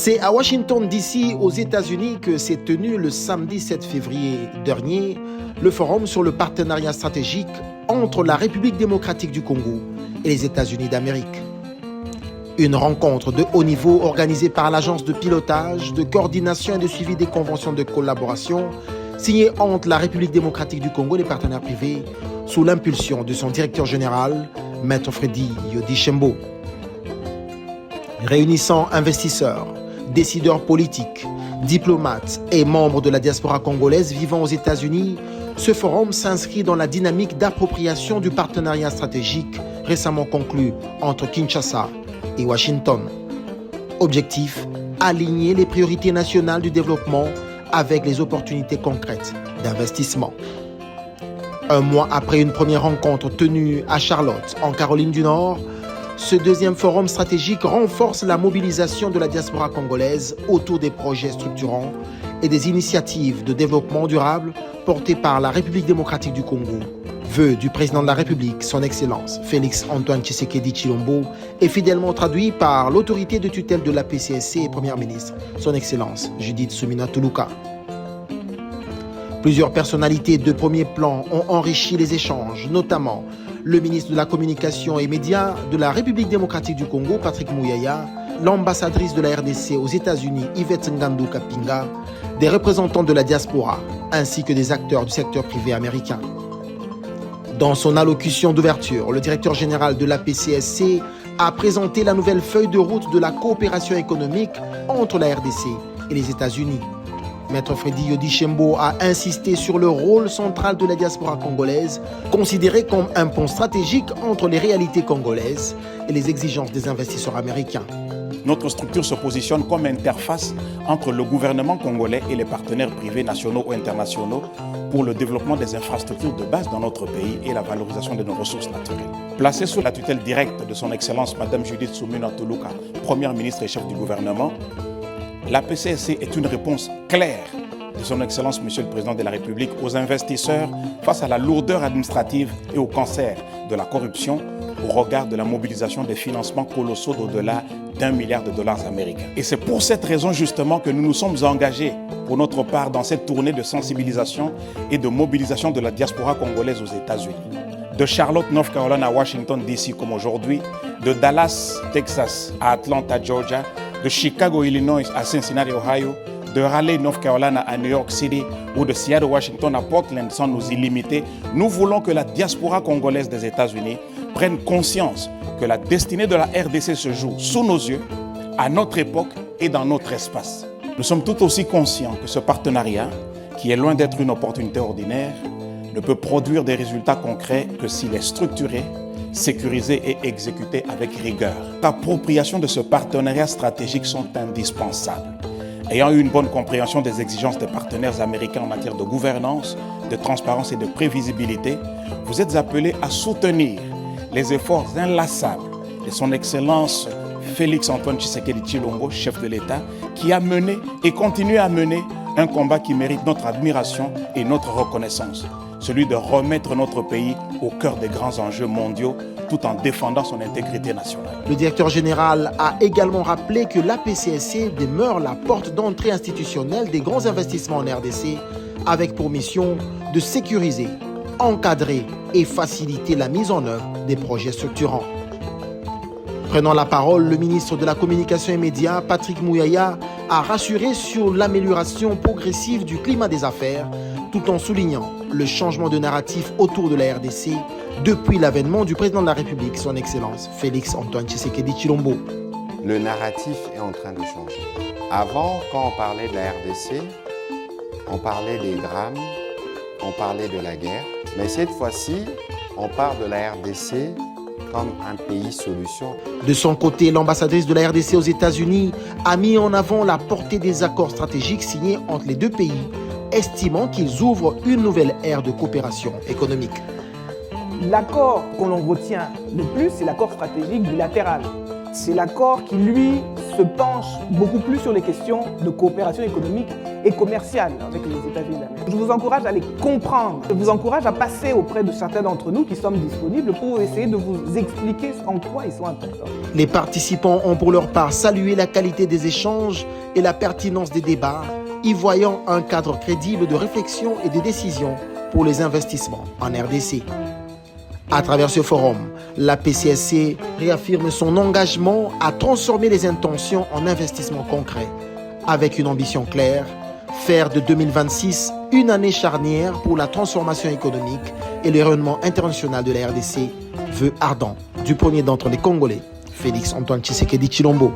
C'est à Washington, D.C., aux États-Unis, que s'est tenu le samedi 7 février dernier le forum sur le partenariat stratégique entre la République démocratique du Congo et les États-Unis d'Amérique. Une rencontre de haut niveau organisée par l'Agence de pilotage, de coordination et de suivi des conventions de collaboration signée entre la République démocratique du Congo et les partenaires privés sous l'impulsion de son directeur général, Maître Freddy Yodishembo. Réunissant investisseurs, décideurs politiques, diplomates et membres de la diaspora congolaise vivant aux États-Unis, ce forum s'inscrit dans la dynamique d'appropriation du partenariat stratégique récemment conclu entre Kinshasa et Washington. Objectif, aligner les priorités nationales du développement avec les opportunités concrètes d'investissement. Un mois après une première rencontre tenue à Charlotte, en Caroline du Nord, ce deuxième forum stratégique renforce la mobilisation de la diaspora congolaise autour des projets structurants et des initiatives de développement durable portées par la République démocratique du Congo. Vœu du président de la République, son Excellence Félix Antoine Tshisekedi Tshilombo, est fidèlement traduit par l'autorité de tutelle de la PCSC et Première ministre, son Excellence Judith Suminwa Tuluka. Plusieurs personnalités de premier plan ont enrichi les échanges, notamment le ministre de la Communication et Médias de la République démocratique du Congo, Patrick Mouyaya, l'ambassadrice de la RDC aux États-Unis, Yvette Ngandou Kapinga, des représentants de la diaspora, ainsi que des acteurs du secteur privé américain. Dans son allocution d'ouverture, le directeur général de la PCSC a présenté la nouvelle feuille de route de la coopération économique entre la RDC et les États-Unis. Maître Freddy Yodishembo a insisté sur le rôle central de la diaspora congolaise, considérée comme un pont stratégique entre les réalités congolaises et les exigences des investisseurs américains. Notre structure se positionne comme interface entre le gouvernement congolais et les partenaires privés nationaux ou internationaux pour le développement des infrastructures de base dans notre pays et la valorisation de nos ressources naturelles. Placée sous la tutelle directe de son Excellence Madame Judith Suminwa Tuluka, Première ministre et chef du gouvernement, la PCSC est une réponse claire de son Excellence Monsieur le Président de la République aux investisseurs face à la lourdeur administrative et au cancer de la corruption au regard de la mobilisation des financements colossaux d'au-delà d'1 milliard de dollars américains. Et c'est pour cette raison justement que nous nous sommes engagés pour notre part dans cette tournée de sensibilisation et de mobilisation de la diaspora congolaise aux États-Unis. De Charlotte, North Carolina à Washington, D.C. comme aujourd'hui, de Dallas, Texas à Atlanta, Georgia, de Chicago, Illinois à Cincinnati, Ohio, de Raleigh, North Carolina à New York City ou de Seattle, Washington à Portland sans nous illimiter, nous voulons que la diaspora congolaise des États-Unis prenne conscience que la destinée de la RDC se joue sous nos yeux, à notre époque et dans notre espace. Nous sommes tout aussi conscients que ce partenariat, qui est loin d'être une opportunité ordinaire, ne peut produire des résultats concrets que s'il est structuré, sécurisé et exécuté avec rigueur. L'appropriation de ce partenariat stratégique sont indispensables. Ayant eu une bonne compréhension des exigences des partenaires américains en matière de gouvernance, de transparence et de prévisibilité, vous êtes appelés à soutenir les efforts inlassables de son Excellence Félix Antoine Tshisekedi Tshilombo, chef de l'État, qui a mené et continue à mener un combat qui mérite notre admiration et notre reconnaissance, celui de remettre notre pays au cœur des grands enjeux mondiaux tout en défendant son intégrité nationale. Le directeur général a également rappelé que l'APCSC demeure la porte d'entrée institutionnelle des grands investissements en RDC avec pour mission de sécuriser, encadrer et faciliter la mise en œuvre des projets structurants. Prenant la parole, le ministre de la Communication et Médias, Patrick Mouyaya, a rassuré sur l'amélioration progressive du climat des affaires tout en soulignant le changement de narratif autour de la RDC depuis l'avènement du président de la République, son Excellence Félix Antoine Tshisekedi Tshilombo. Le narratif est en train de changer. Avant, quand on parlait de la RDC, on parlait des drames, on parlait de la guerre. Mais cette fois-ci, on parle de la RDC comme un pays solution. De son côté, l'ambassadrice de la RDC aux États-Unis a mis en avant la portée des accords stratégiques signés entre les deux pays, estimant qu'ils ouvrent une nouvelle ère de coopération économique. L'accord qu'on en retient le plus, c'est l'accord stratégique bilatéral. C'est l'accord qui, lui, se penche beaucoup plus sur les questions de coopération économique et commerciale avec les États-Unis d'Amérique. Je vous encourage à les comprendre. Je vous encourage à passer auprès de certains d'entre nous qui sommes disponibles pour essayer de vous expliquer en quoi ils sont importants. Les participants ont pour leur part salué la qualité des échanges et la pertinence des débats, y voyant un cadre crédible de réflexion et de décision pour les investissements en RDC. À travers ce forum, la PCSC réaffirme son engagement à transformer les intentions en investissements concrets, avec une ambition claire, faire de 2026 une année charnière pour la transformation économique et le rayonnement international de la RDC, vœu ardent du premier d'entre les Congolais, Félix Antoine Tshisekedi Tshilombo.